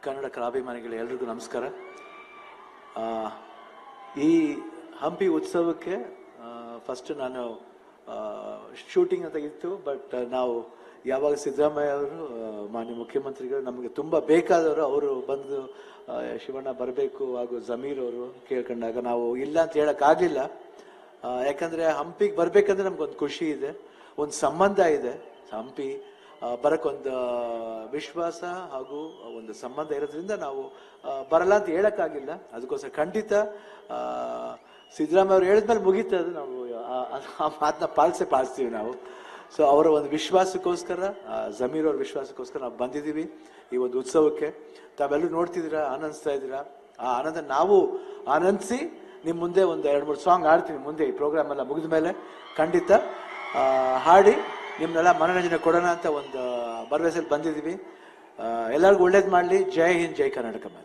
ಕನ್ನಡ ಕಲಾಭಿಮಾನಿಗಳು ಎಲ್ರಿಗೂ ನಮಸ್ಕಾರ. ಈ ಹಂಪಿ ಉತ್ಸವಕ್ಕೆ ಫಸ್ಟ್ ನಾನು ಶೂಟಿಂಗ್ ಅಂತ ಇತ್ತು, ಬಟ್ ನಾವು ಯಾವಾಗ ಸಿದ್ದರಾಮಯ್ಯ ಅವರು ಮಾನ್ಯ ಮುಖ್ಯಮಂತ್ರಿಗಳು ನಮಗೆ ತುಂಬ ಬೇಕಾದವರು ಅವರು ಬಂದು ಶಿವಣ್ಣ ಬರಬೇಕು ಹಾಗೂ ಜಮೀರ್ ಅವರು ಕೇಳ್ಕೊಂಡಾಗ ನಾವು ಇಲ್ಲ ಅಂತ ಹೇಳೋಕ್ಕಾಗಲಿಲ್ಲ. ಯಾಕಂದರೆ ಹಂಪಿಗೆ ಬರಬೇಕಂದ್ರೆ ನಮ್ಗೊಂದು ಖುಷಿ ಇದೆ, ಒಂದು ಸಂಬಂಧ ಇದೆ. ಹಂಪಿ ಬರೋಕ್ಕೊಂದು ವಿಶ್ವಾಸ ಹಾಗೂ ಒಂದು ಸಂಬಂಧ ಇರೋದ್ರಿಂದ ನಾವು ಬರಲ್ಲ ಅಂತ ಹೇಳೋಕ್ಕಾಗಿಲ್ಲ. ಅದಕ್ಕೋಸ್ಕರ ಖಂಡಿತ ಸಿದ್ದರಾಮಯ್ಯ ಅವರು ಹೇಳಿದ್ಮೇಲೆ ಮುಗೀತದೆ, ನಾವು ಆ ಮಾತನ್ನ ಪಾಲಿಸ್ತೀವಿ ನಾವು. ಸೊ ಅವರ ಒಂದು ವಿಶ್ವಾಸಕ್ಕೋಸ್ಕರ, ಜಮೀರ್ ಅವ್ರ ವಿಶ್ವಾಸಕ್ಕೋಸ್ಕರ ನಾವು ಬಂದಿದ್ದೀವಿ ಈ ಒಂದು ಉತ್ಸವಕ್ಕೆ. ತಾವೆಲ್ಲರೂ ನೋಡ್ತಿದ್ದೀರಾ, ಆನಂದಿಸ್ತಾ ಇದ್ದೀರಾ. ಆ ಆನಂದ ನಾವು ಆನಂದಿಸಿ ನಿಮ್ಮ ಮುಂದೆ ಒಂದು 2-3 ಸಾಂಗ್ ಹಾಡ್ತೀವಿ ಮುಂದೆ ಈ ಪ್ರೋಗ್ರಾಮ್ ಎಲ್ಲ ಮುಗಿದ ಮೇಲೆ. ಖಂಡಿತ ಹಾಡಿ ನಿಮ್ಮನ್ನೆಲ್ಲ ಮನೋರಂಜನೆ ಕೊಡೋಣ ಅಂತ ಒಂದು ಭರವಸೆಯಲ್ಲಿ ಬಂದಿದ್ದೀವಿ. ಎಲ್ಲರಿಗೂ ಒಳ್ಳೇದು ಮಾಡಲಿ. ಜೈ ಹಿಂದ್, ಜೈ ಕರ್ನಾಟಕ.